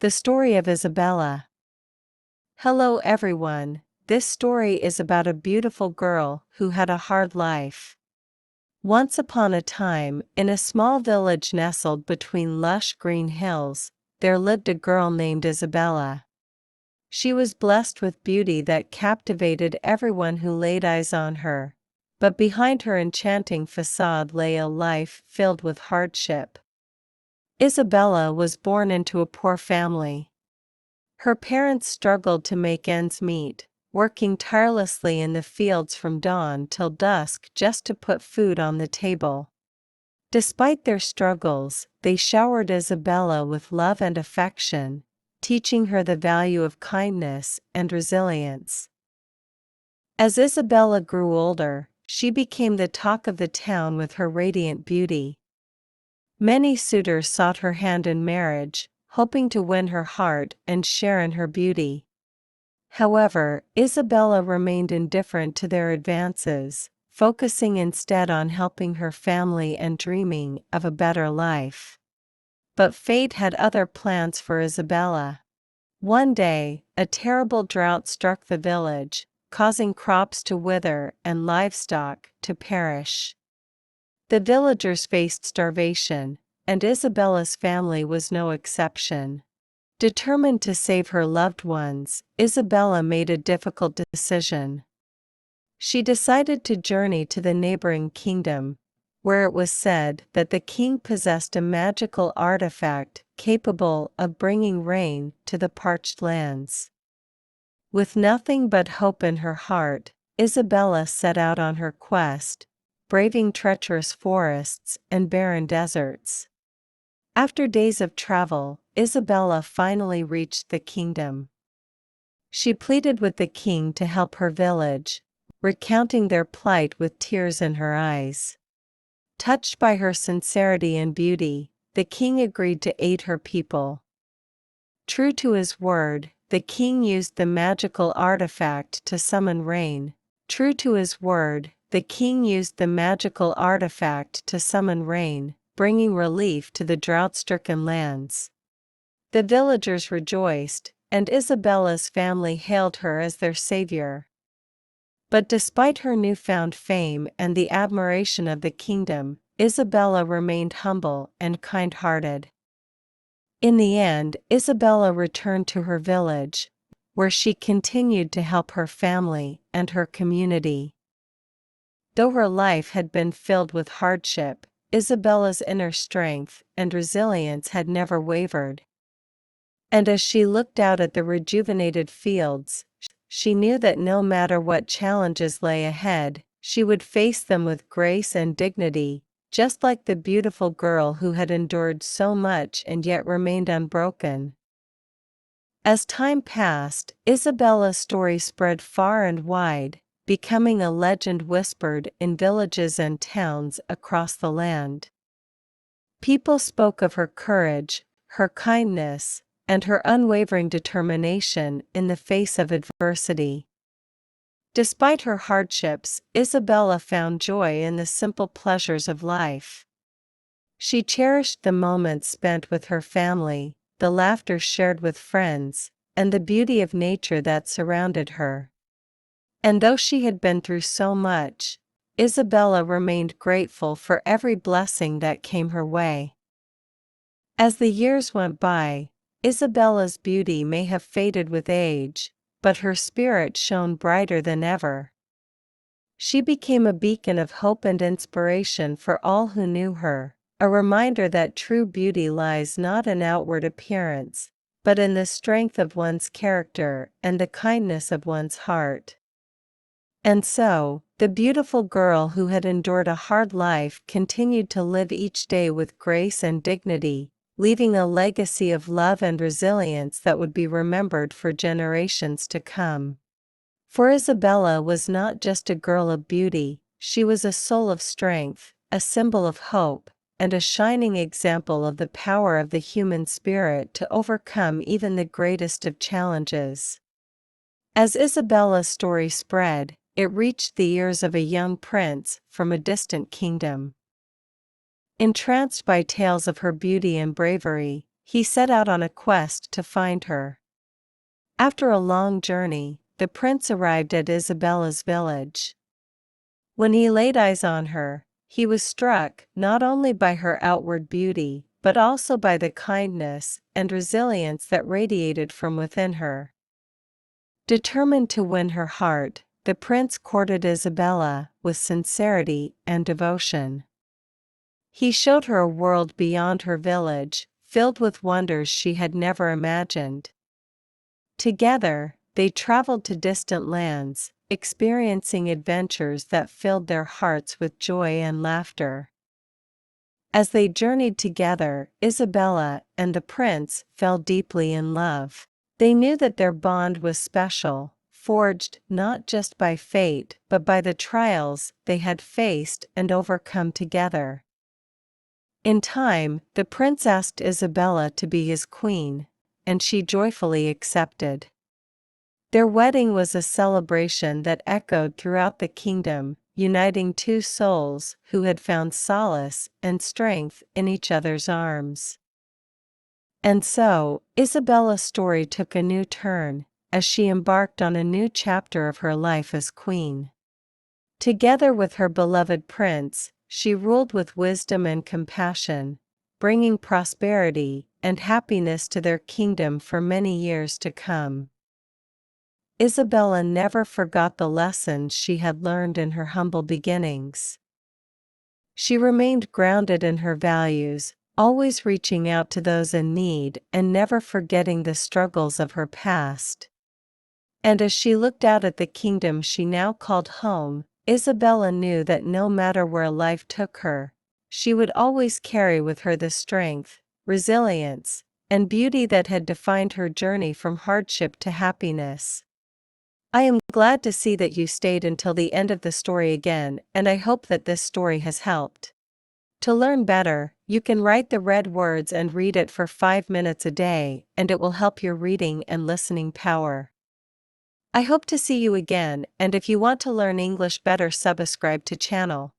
The story of Isabella. Hello everyone, this story is about a beautiful girl who had a hard life. Once upon a time, in a small village nestled between lush green hills, there lived a girl named Isabella. She was blessed with beauty that captivated everyone who laid eyes on her, but behind her enchanting facade lay a life filled with hardship. Isabella was born into a poor family. Her parents struggled to make ends meet, working tirelessly in the fields from dawn till dusk just to put food on the table. Despite their struggles, they showered Isabella with love and affection, teaching her the value of kindness and resilience. As Isabella grew older, she became the talk of the town with her radiant beauty. Many suitors sought her hand in marriage, hoping to win her heart and share in her beauty. However, Isabella remained indifferent to their advances, focusing instead on helping her family and dreaming of a better life. But fate had other plans for Isabella. One day, a terrible drought struck the village, causing crops to wither and livestock to perish. The villagers faced starvation, and Isabella's family was no exception. Determined to save her loved ones, Isabella made a difficult decision. She decided to journey to the neighboring kingdom, where it was said that the king possessed a magical artifact capable of bringing rain to the parched lands. With nothing but hope in her heart, Isabella set out on her quest, braving treacherous forests and barren deserts. After days of travel, Isabella finally reached the kingdom. She pleaded with the king to help her village, recounting their plight with tears in her eyes. Touched by her sincerity and beauty, the king agreed to aid her people. True to his word, the king used the magical artifact to summon rain. True to his word, the king used the magical artifact to summon rain, bringing relief to the drought-stricken lands. The villagers rejoiced, and Isabella's family hailed her as their savior. But despite her newfound fame and the admiration of the kingdom, Isabella remained humble and kind-hearted. In the end, Isabella returned to her village, where she continued to help her family and her community. Though her life had been filled with hardship, Isabella's inner strength and resilience had never wavered. And as she looked out at the rejuvenated fields, she knew that no matter what challenges lay ahead, she would face them with grace and dignity, just like the beautiful girl who had endured so much and yet remained unbroken. As time passed, Isabella's story spread far and wide, becoming a legend whispered in villages and towns across the land. People spoke of her courage, her kindness, and her unwavering determination in the face of adversity. Despite her hardships, Isabella found joy in the simple pleasures of life. She cherished the moments spent with her family, the laughter shared with friends, and the beauty of nature that surrounded her. And though she had been through so much, Isabella remained grateful for every blessing that came her way. As the years went by, Isabella's beauty may have faded with age, but her spirit shone brighter than ever. She became a beacon of hope and inspiration for all who knew her, a reminder that true beauty lies not in outward appearance, but in the strength of one's character and the kindness of one's heart. And so, the beautiful girl who had endured a hard life continued to live each day with grace and dignity, leaving a legacy of love and resilience that would be remembered for generations to come. For Isabella was not just a girl of beauty, she was a soul of strength, a symbol of hope, and a shining example of the power of the human spirit to overcome even the greatest of challenges. As Isabella's story spread, it reached the ears of a young prince from a distant kingdom. Entranced by tales of her beauty and bravery, he set out on a quest to find her. After a long journey, the prince arrived at Isabella's village. When he laid eyes on her, he was struck not only by her outward beauty, but also by the kindness and resilience that radiated from within her. Determined to win her heart, the prince courted Isabella with sincerity and devotion. He showed her a world beyond her village, filled with wonders she had never imagined. Together, they traveled to distant lands, experiencing adventures that filled their hearts with joy and laughter. As they journeyed together, Isabella and the prince fell deeply in love. They knew that their bond was special, forged not just by fate but by the trials they had faced and overcome together. In time, the prince asked Isabella to be his queen, and she joyfully accepted. Their wedding was a celebration that echoed throughout the kingdom, uniting two souls who had found solace and strength in each other's arms. And so, Isabella's story took a new turn, as she embarked on a new chapter of her life as queen. Together with her beloved prince, she ruled with wisdom and compassion, bringing prosperity and happiness to their kingdom for many years to come. Isabella never forgot the lessons she had learned in her humble beginnings. She remained grounded in her values, always reaching out to those in need and never forgetting the struggles of her past. And as she looked out at the kingdom she now called home, Isabella knew that no matter where life took her, she would always carry with her the strength, resilience, and beauty that had defined her journey from hardship to happiness. I am glad to see that you stayed until the end of the story again, and I hope that this story has helped. To learn better, you can write the red words and read it for 5 minutes a day, and it will help your reading and listening power. I hope to see you again, and if you want to learn English better, subscribe to channel.